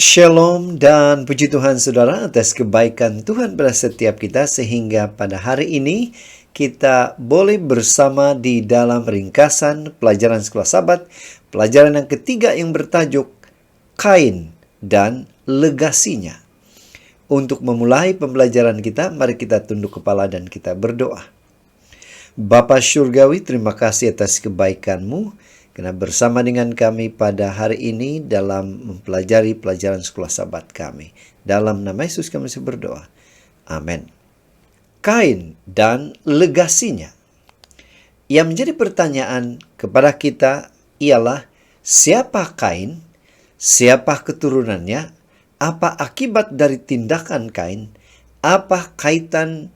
Shalom dan puji Tuhan saudara atas kebaikan Tuhan pada setiap kita sehingga pada hari ini kita boleh bersama di dalam ringkasan pelajaran sekolah Sabat, pelajaran yang ketiga yang bertajuk Kain dan Legasinya. Untuk memulai pembelajaran kita, mari kita tunduk kepala dan kita berdoa. Bapa Syurgawi, terima kasih atas kebaikan-Mu, karena bersama dengan kami pada hari ini dalam mempelajari pelajaran sekolah Sabat kami. Dalam nama Yesus kami berdoa. Amin. Kain dan legasinya. Yang menjadi pertanyaan kepada kita ialah, siapa Kain? Siapa keturunannya? Apa akibat dari tindakan Kain? Apa kaitan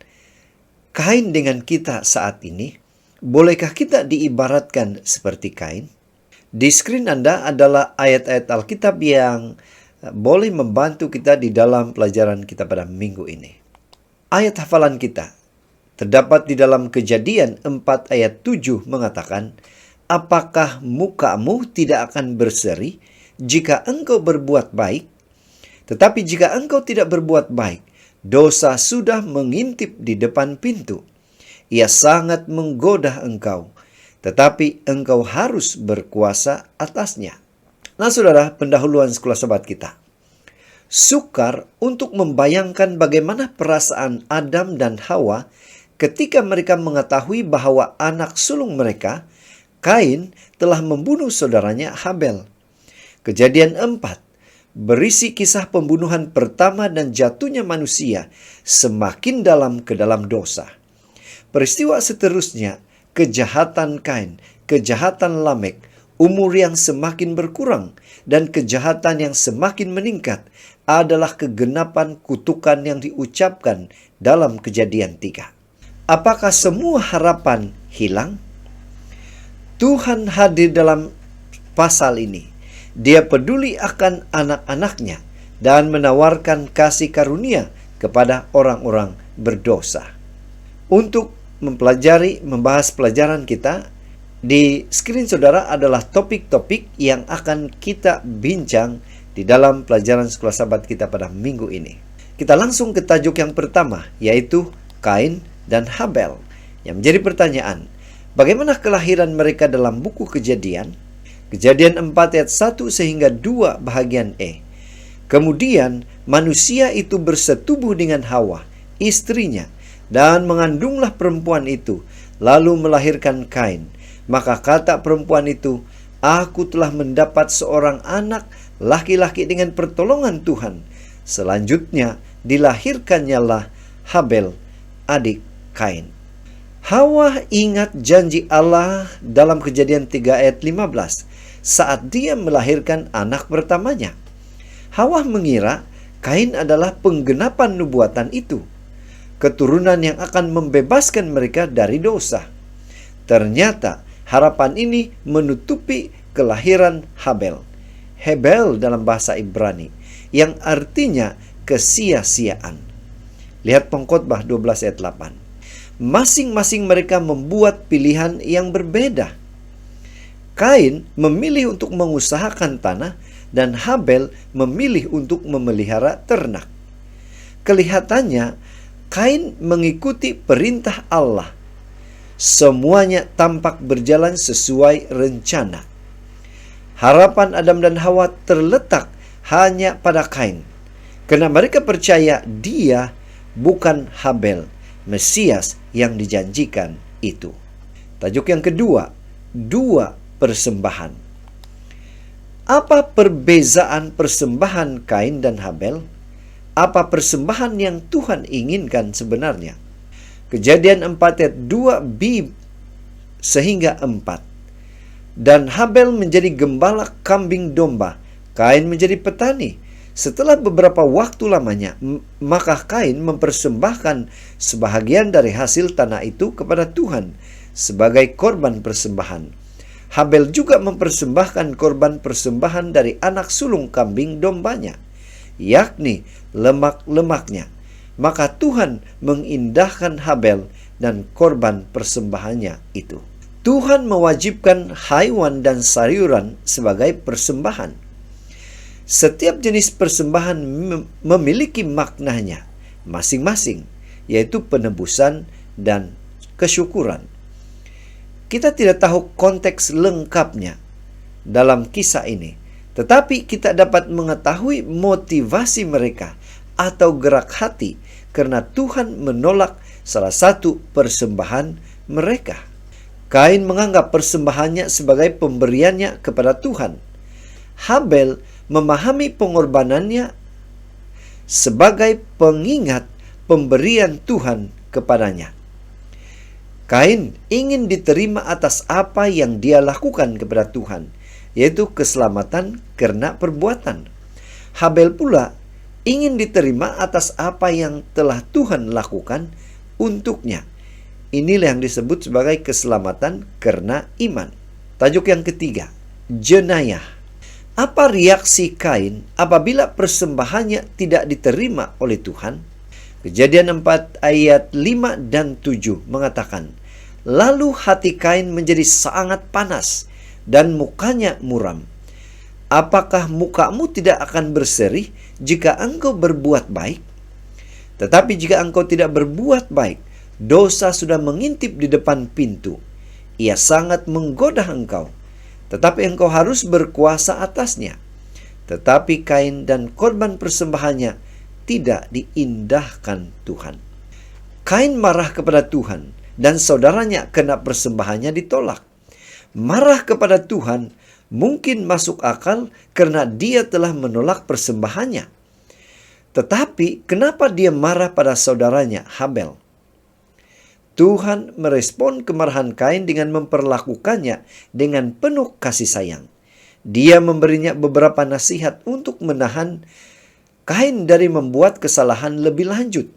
Kain dengan kita saat ini? Bolehkah kita diibaratkan seperti Kain? Di skrin Anda adalah ayat-ayat Alkitab yang boleh membantu kita di dalam pelajaran kita pada minggu ini. Ayat hafalan kita terdapat di dalam Kejadian 4 ayat 7 mengatakan, apakah mukamu tidak akan berseri jika engkau berbuat baik? Tetapi jika engkau tidak berbuat baik, dosa sudah mengintip di depan pintu. Ia sangat menggoda engkau, tetapi engkau harus berkuasa atasnya. Nah saudara, pendahuluan sekolah Sabat kita sukar untuk membayangkan bagaimana perasaan Adam dan Hawa ketika mereka mengetahui bahwa anak sulung mereka, Kain, telah membunuh saudaranya Habel. Kejadian 4 berisi kisah pembunuhan pertama dan jatuhnya manusia semakin dalam ke dalam dosa. Peristiwa seterusnya, kejahatan Kain, kejahatan Lamek, umur yang semakin berkurang, dan kejahatan yang semakin meningkat adalah kegenapan kutukan yang diucapkan dalam Kejadian 3. Apakah semua harapan hilang? Tuhan hadir dalam pasal ini. Dia peduli akan anak-anaknya dan menawarkan kasih karunia kepada orang-orang berdosa. Untuk membahas pelajaran kita, di skrin saudara adalah topik-topik yang akan kita bincang di dalam pelajaran sekolah Sabat kita pada minggu ini. Kita langsung ke tajuk yang pertama, yaitu Kain dan Habel. Yang menjadi pertanyaan, bagaimana kelahiran mereka dalam buku Kejadian? Kejadian 4 ayat 1 sehingga 2 bahagian E. Kemudian manusia itu bersetubuh dengan Hawa, istrinya, dan mengandunglah perempuan itu, lalu melahirkan Kain. Maka kata perempuan itu, aku telah mendapat seorang anak laki-laki dengan pertolongan Tuhan. Selanjutnya dilahirkannyalah Habel, adik Kain. Hawa ingat janji Allah dalam Kejadian 3 ayat 15 saat dia melahirkan anak pertamanya. Hawa mengira Kain adalah penggenapan nubuatan itu, keturunan yang akan membebaskan mereka dari dosa. Ternyata harapan ini menutupi kelahiran Habel. Hebel dalam bahasa Ibrani, yang artinya kesia-siaan. Lihat Pengkhotbah 12 ayat 8. Masing-masing mereka membuat pilihan yang berbeda. Kain memilih untuk mengusahakan tanah dan Habel memilih untuk memelihara ternak. Kelihatannya Kain mengikuti perintah Allah. Semuanya tampak berjalan sesuai rencana. Harapan Adam dan Hawa terletak hanya pada Kain, karena mereka percaya dia bukan Habel, Mesias yang dijanjikan itu. Tajuk yang kedua, 2 persembahan. Apa perbezaan persembahan Kain dan Habel? Apa persembahan yang Tuhan inginkan sebenarnya? Kejadian 4 ayat 2b sehingga 4. Dan Habel menjadi gembala kambing domba, Kain menjadi petani. Setelah beberapa waktu lamanya, maka Kain mempersembahkan sebahagian dari hasil tanah itu kepada Tuhan sebagai korban persembahan. Habel juga mempersembahkan korban persembahan dari anak sulung kambing dombanya, yakni lemak-lemaknya. Maka Tuhan mengindahkan Habel dan korban persembahannya itu. Tuhan mewajibkan haiwan dan sayuran sebagai persembahan. Setiap jenis persembahan memiliki maknanya masing-masing, yaitu penebusan dan kesyukuran. Kita tidak tahu konteks lengkapnya dalam kisah ini, tetapi kita dapat mengetahui motivasi mereka atau gerak hati karena Tuhan menolak salah satu persembahan mereka. Kain menganggap persembahannya sebagai pemberiannya kepada Tuhan. Habel memahami pengorbanannya sebagai pengingat pemberian Tuhan kepadanya. Kain ingin diterima atas apa yang dia lakukan kepada Tuhan, yaitu keselamatan karena perbuatan. Habel pula ingin diterima atas apa yang telah Tuhan lakukan untuknya. Inilah yang disebut sebagai keselamatan karena iman. Tajuk yang ketiga, jenayah. Apa reaksi Kain apabila persembahannya tidak diterima oleh Tuhan? Kejadian 4 ayat 5 dan 7 mengatakan, lalu hati Kain menjadi sangat panas dan mukanya muram. Apakah mukamu tidak akan berseri jika engkau berbuat baik? Tetapi jika engkau tidak berbuat baik, dosa sudah mengintip di depan pintu. Ia sangat menggoda engkau, tetapi engkau harus berkuasa atasnya. Tetapi Kain dan korban persembahannya tidak diindahkan Tuhan. Kain marah kepada Tuhan dan saudaranya karena persembahannya ditolak. Marah kepada Tuhan mungkin masuk akal karena dia telah menolak persembahannya. Tetapi kenapa dia marah pada saudaranya Habel? Tuhan merespon kemarahan Kain dengan memperlakukannya dengan penuh kasih sayang. Dia memberinya beberapa nasihat untuk menahan Kain dari membuat kesalahan lebih lanjut.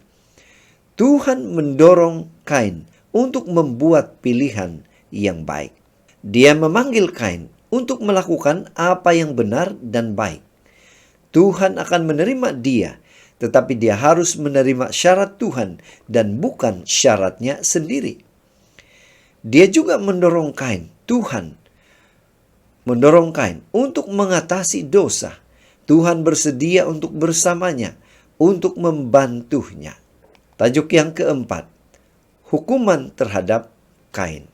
Tuhan mendorong Kain untuk membuat pilihan yang baik. Dia memanggil Kain untuk melakukan apa yang benar dan baik. Tuhan akan menerima dia, tetapi dia harus menerima syarat Tuhan dan bukan syaratnya sendiri. Dia juga mendorong Kain, Tuhan mendorong Kain untuk mengatasi dosa. Tuhan bersedia untuk bersamanya, untuk membantunya. Tajuk yang keempat, hukuman terhadap Kain.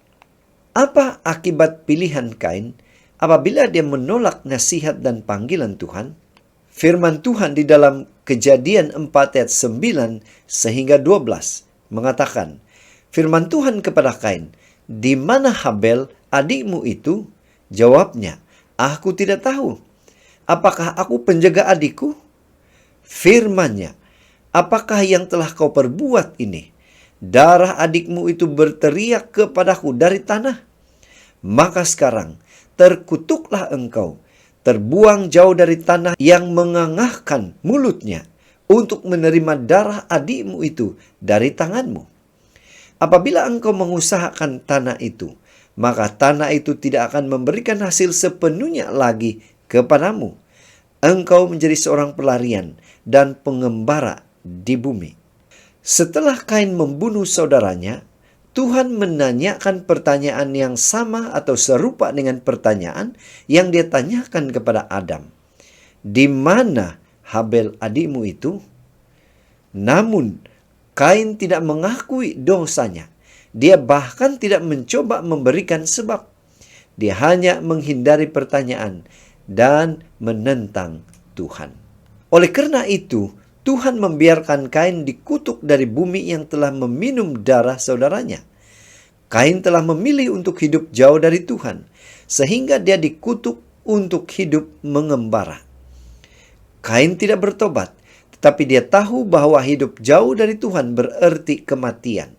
Apa akibat pilihan Kain apabila dia menolak nasihat dan panggilan Tuhan? Firman Tuhan di dalam Kejadian 4 ayat 9 sehingga 12 mengatakan, firman Tuhan kepada Kain, di mana Habel adikmu itu? Jawabnya, aku tidak tahu. Apakah aku penjaga adikku? Firman-Nya, apakah yang telah kau perbuat ini? Darah adikmu itu berteriak kepadaku dari tanah. Maka sekarang terkutuklah engkau, terbuang jauh dari tanah yang mengangahkan mulutnya untuk menerima darah adikmu itu dari tanganmu. Apabila engkau mengusahakan tanah itu, maka tanah itu tidak akan memberikan hasil sepenuhnya lagi kepadamu. Engkau menjadi seorang pelarian dan pengembara di bumi. Setelah Kain membunuh saudaranya, Tuhan menanyakan pertanyaan yang sama atau serupa dengan pertanyaan yang dia tanyakan kepada Adam. Di mana Habel adikmu itu? Namun, Kain tidak mengakui dosanya. Dia bahkan tidak mencoba memberikan sebab. Dia hanya menghindari pertanyaan dan menentang Tuhan. Oleh karena itu, Tuhan membiarkan Kain dikutuk dari bumi yang telah meminum darah saudaranya. Kain telah memilih untuk hidup jauh dari Tuhan, sehingga dia dikutuk untuk hidup mengembara. Kain tidak bertobat, tetapi dia tahu bahwa hidup jauh dari Tuhan berarti kematian.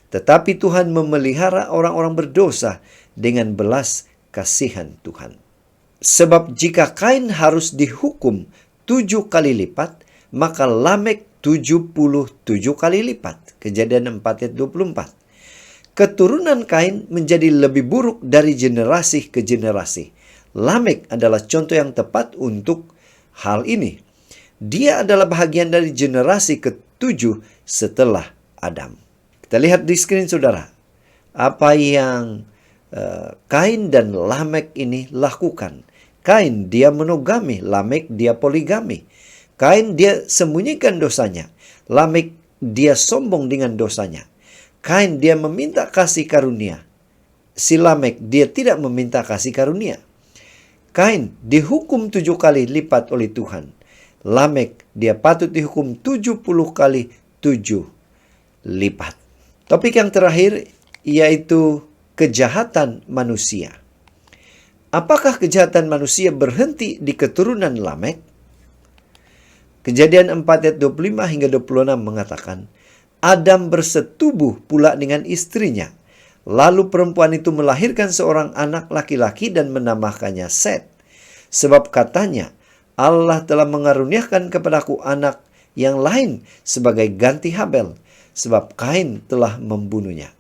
Tetapi Tuhan memelihara orang-orang berdosa dengan belas kasihan Tuhan. Sebab jika Kain harus dihukum 7 kali lipat, maka Lamek 77 kali lipat. Kejadian 4 ayat 24. Keturunan Kain menjadi lebih buruk dari generasi ke generasi. Lamek adalah contoh yang tepat untuk hal ini. Dia adalah bahagian dari generasi ke-7 setelah Adam. Kita lihat di skrin saudara, apa yang Kain dan Lamek ini lakukan Kain dia monogami, Lamek dia poligami. Kain dia sembunyikan dosanya, Lamek dia sombong dengan dosanya. Kain dia meminta kasih karunia, si Lamek dia tidak meminta kasih karunia. Kain dihukum 7 kali lipat oleh Tuhan. Lamek dia patut dihukum 70 kali 7 lipat. Topik yang terakhir yaitu kejahatan manusia. Apakah kejahatan manusia berhenti di keturunan Lamek? Kejadian 4 ayat 25 hingga 26 mengatakan, Adam bersetubuh pula dengan istrinya. Lalu perempuan itu melahirkan seorang anak laki-laki dan menamakannya Set. Sebab katanya, Allah telah mengaruniakan kepadaku anak yang lain sebagai ganti Habel, sebab Kain telah membunuhnya.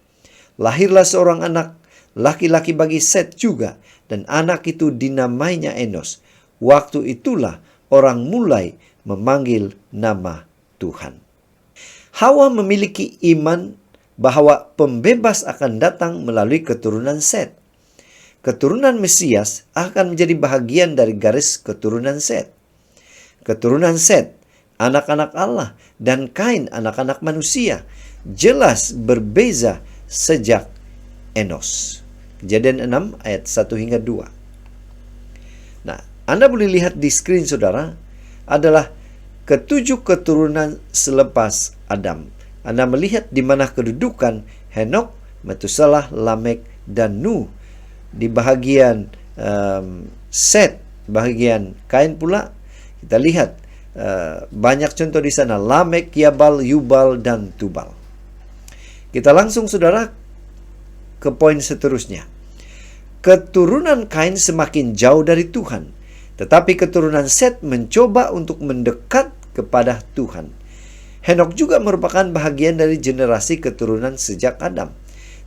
Lahirlah seorang anak laki-laki bagi Set juga, dan anak itu dinamainya Enos. Waktu itulah orang mulai memanggil nama Tuhan. Hawa memiliki iman bahwa pembebas akan datang melalui keturunan Set. Keturunan Mesias akan menjadi bahagian dari garis keturunan Set. Keturunan Set, anak-anak Allah, dan Kain, anak-anak manusia, jelas berbeza sejak Enos. Kejadian 6 ayat 1 hingga 2. Nah, Anda boleh lihat di screen saudara, adalah ketujuh keturunan selepas Adam. Anda melihat di mana kedudukan Henok, Metusalah, Lamek, dan Nuh. Di bahagian Set, bahagian Kain pula, kita lihat banyak contoh di sana. Lamek, Yabal, Yubal, dan Tubal. Kita langsung saudara ke poin seterusnya. Keturunan Kain semakin jauh dari Tuhan, tetapi keturunan Set mencoba untuk mendekat kepada Tuhan. Henok juga merupakan bahagian dari generasi keturunan sejak Adam,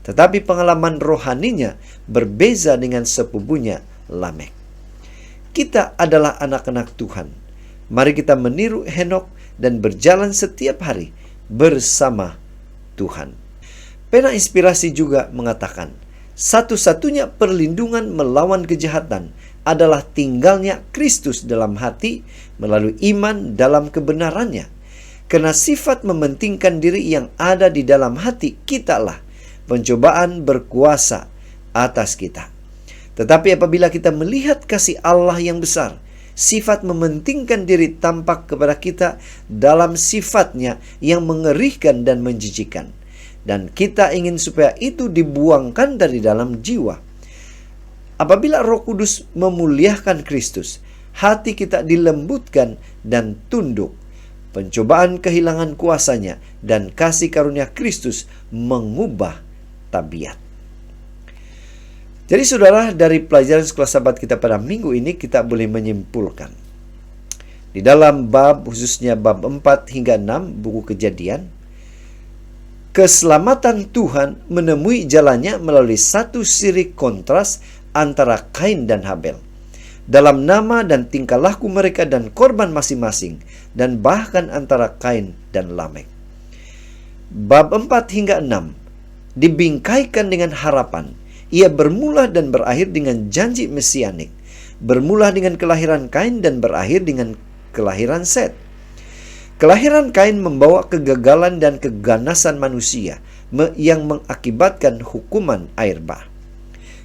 tetapi pengalaman rohaninya berbeza dengan sepupunya Lamek. Kita adalah anak-anak Tuhan. Mari kita meniru Henok dan berjalan setiap hari bersama Tuhan. Pena Inspirasi juga mengatakan, satu-satunya perlindungan melawan kejahatan adalah tinggalnya Kristus dalam hati melalui iman dalam kebenarannya. Karena sifat mementingkan diri yang ada di dalam hati kitalah pencobaan berkuasa atas kita. Tetapi apabila kita melihat kasih Allah yang besar, sifat mementingkan diri tampak kepada kita dalam sifatnya yang mengerikan dan menjijikkan. Dan kita ingin supaya itu dibuangkan dari dalam jiwa. Apabila Roh Kudus memuliakan Kristus, hati kita dilembutkan dan tunduk. Pencobaan kehilangan kuasanya dan kasih karunia Kristus mengubah tabiat. Jadi saudara, dari pelajaran sekolah sahabat kita pada minggu ini, kita boleh menyimpulkan. Di dalam bab, khususnya bab 4 hingga 6 buku Kejadian, keselamatan Tuhan menemui jalannya melalui satu siri kontras antara Kain dan Habel. Dalam nama dan tingkah laku mereka dan korban masing-masing, dan bahkan antara Kain dan Lamek. Bab 4 hingga 6 dibingkaikan dengan harapan. Ia bermula dan berakhir dengan janji mesianik. Bermula dengan kelahiran Kain dan berakhir dengan kelahiran Set. Kelahiran Kain membawa kegagalan dan keganasan manusia yang mengakibatkan hukuman air bah.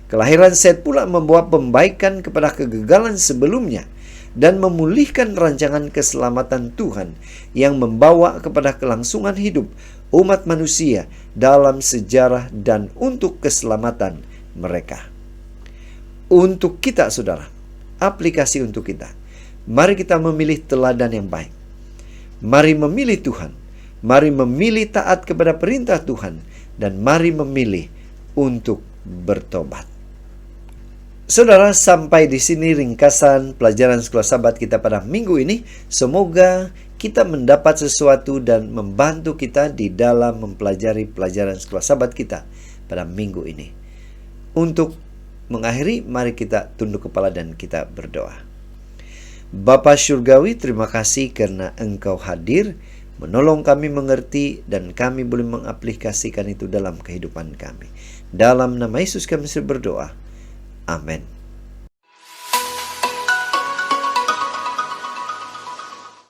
Kelahiran Set pula membawa pembaikan kepada kegagalan sebelumnya dan memulihkan rancangan keselamatan Tuhan yang membawa kepada kelangsungan hidup umat manusia dalam sejarah dan untuk keselamatan mereka. Untuk kita saudara, aplikasi untuk kita. Mari kita memilih teladan yang baik. Mari memilih Tuhan. Mari memilih taat kepada perintah Tuhan. Dan mari memilih untuk bertobat. Saudara, sampai di sini ringkasan pelajaran sekolah sahabat kita pada minggu ini. Semoga kita mendapat sesuatu dan membantu kita di dalam mempelajari pelajaran sekolah sahabat kita pada minggu ini. Untuk mengakhiri, mari kita tunduk kepala dan kita berdoa. Bapa Syurgawi, terima kasih karena Engkau hadir, menolong kami mengerti, dan kami boleh mengaplikasikan itu dalam kehidupan kami. Dalam nama Yesus kami berdoa. Amin.